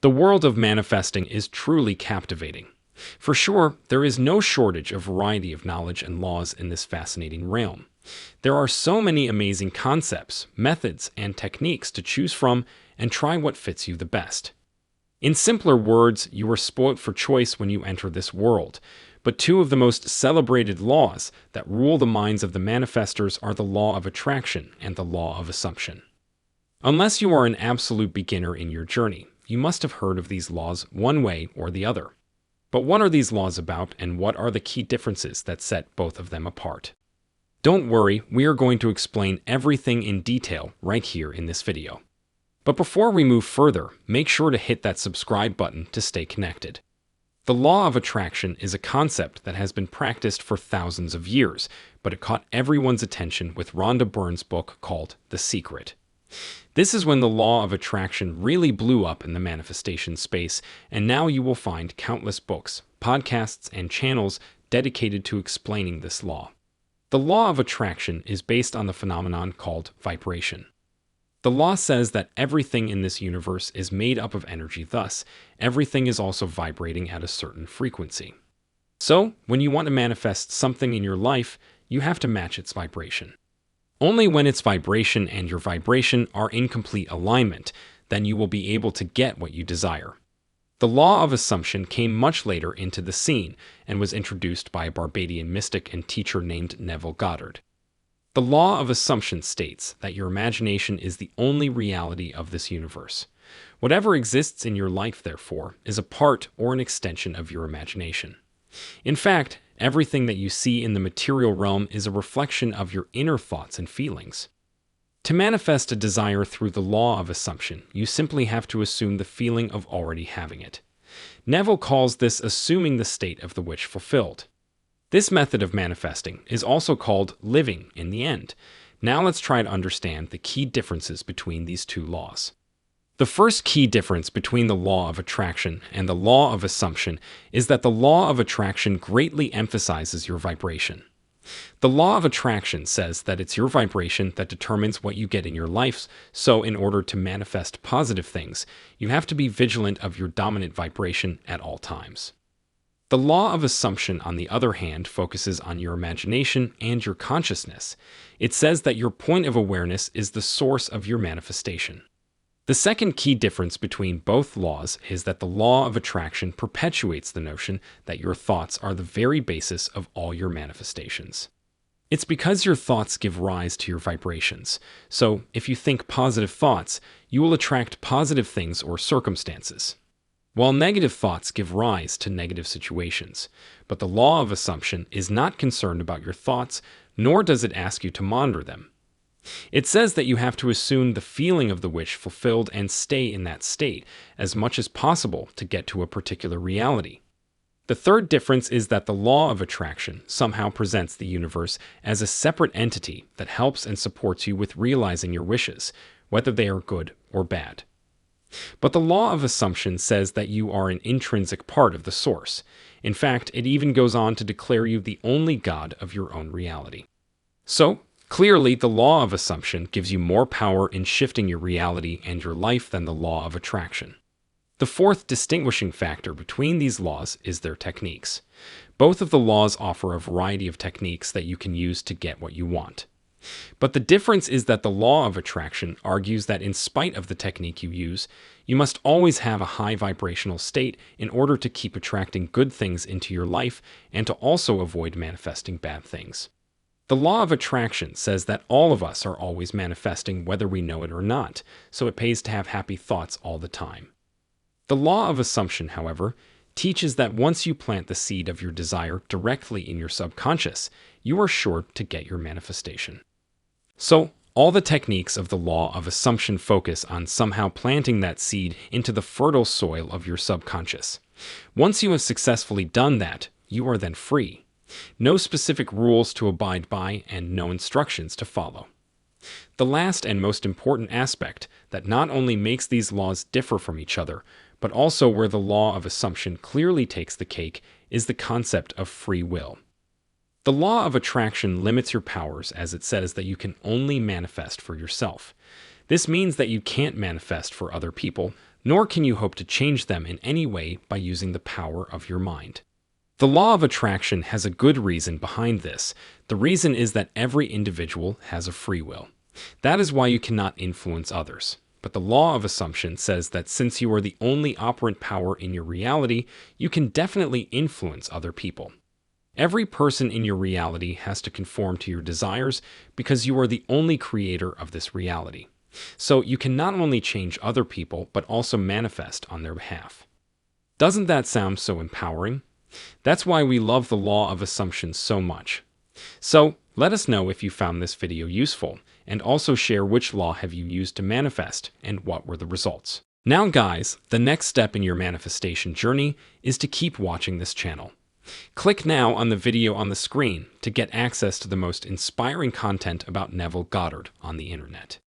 The world of manifesting is truly captivating. For sure, there is no shortage of variety of knowledge and laws in this fascinating realm. There are so many amazing concepts, methods, and techniques to choose from and try what fits you the best. In simpler words, you are spoilt for choice when you enter this world. But two of the most celebrated laws that rule the minds of the manifestors are the law of attraction and the law of assumption. Unless you are an absolute beginner in your journey, you must have heard of these laws one way or the other. But what are these laws about, and what are the key differences that set both of them apart? Don't worry, we are going to explain everything in detail right here in this video. But before we move further, make sure to hit that subscribe button to stay connected. The law of attraction is a concept that has been practiced for thousands of years, but it caught everyone's attention with Rhonda Byrne's book called The Secret. This is when the law of attraction really blew up in the manifestation space, and now you will find countless books, podcasts, and channels dedicated to explaining this law. The law of attraction is based on the phenomenon called vibration. The law says that everything in this universe is made up of energy, thus, everything is also vibrating at a certain frequency. So, when you want to manifest something in your life, you have to match its vibration. Only when its vibration and your vibration are in complete alignment, then you will be able to get what you desire. The law of assumption came much later into the scene and was introduced by a Barbadian mystic and teacher named Neville Goddard. The law of assumption states that your imagination is the only reality of this universe. Whatever exists in your life, therefore, is a part or an extension of your imagination. In fact, everything that you see in the material realm is a reflection of your inner thoughts and feelings. To manifest a desire through the law of assumption, you simply have to assume the feeling of already having it. Neville calls this assuming the state of the wish fulfilled. This method of manifesting is also called living in the end. Now let's try to understand the key differences between these two laws. The first key difference between the law of attraction and the law of assumption is that the law of attraction greatly emphasizes your vibration. The law of attraction says that it's your vibration that determines what you get in your life, so in order to manifest positive things, you have to be vigilant of your dominant vibration at all times. The law of assumption, on the other hand, focuses on your imagination and your consciousness. It says that your point of awareness is the source of your manifestation. The second key difference between both laws is that the law of attraction perpetuates the notion that your thoughts are the very basis of all your manifestations. It's because your thoughts give rise to your vibrations. So, if you think positive thoughts, you will attract positive things or circumstances, while negative thoughts give rise to negative situations. But the law of assumption is not concerned about your thoughts, nor does it ask you to monitor them. It says that you have to assume the feeling of the wish fulfilled and stay in that state as much as possible to get to a particular reality. The third difference is that the law of attraction somehow presents the universe as a separate entity that helps and supports you with realizing your wishes, whether they are good or bad. But the law of assumption says that you are an intrinsic part of the source. In fact, it even goes on to declare you the only God of your own reality. So, clearly, the law of assumption gives you more power in shifting your reality and your life than the law of attraction. The fourth distinguishing factor between these laws is their techniques. Both of the laws offer a variety of techniques that you can use to get what you want. But the difference is that the law of attraction argues that in spite of the technique you use, you must always have a high vibrational state in order to keep attracting good things into your life and to also avoid manifesting bad things. The law of attraction says that all of us are always manifesting whether we know it or not, so it pays to have happy thoughts all the time. The law of assumption, however, teaches that once you plant the seed of your desire directly in your subconscious, you are sure to get your manifestation. So, all the techniques of the law of assumption focus on somehow planting that seed into the fertile soil of your subconscious. Once you have successfully done that, you are then free. No specific rules to abide by and no instructions to follow. The last and most important aspect that not only makes these laws differ from each other, but also where the law of assumption clearly takes the cake, is the concept of free will. The law of attraction limits your powers as it says that you can only manifest for yourself. This means that you can't manifest for other people, nor can you hope to change them in any way by using the power of your mind. The law of attraction has a good reason behind this. The reason is that every individual has a free will. That is why you cannot influence others. But the law of assumption says that since you are the only operant power in your reality, you can definitely influence other people. Every person in your reality has to conform to your desires because you are the only creator of this reality. So you can not only change other people, but also manifest on their behalf. Doesn't that sound so empowering? That's why we love the law of assumption so much. So let us know if you found this video useful, and also share which law have you used to manifest and what were the results. Now guys, the next step in your manifestation journey is to keep watching this channel. Click now on the video on the screen to get access to the most inspiring content about Neville Goddard on the internet.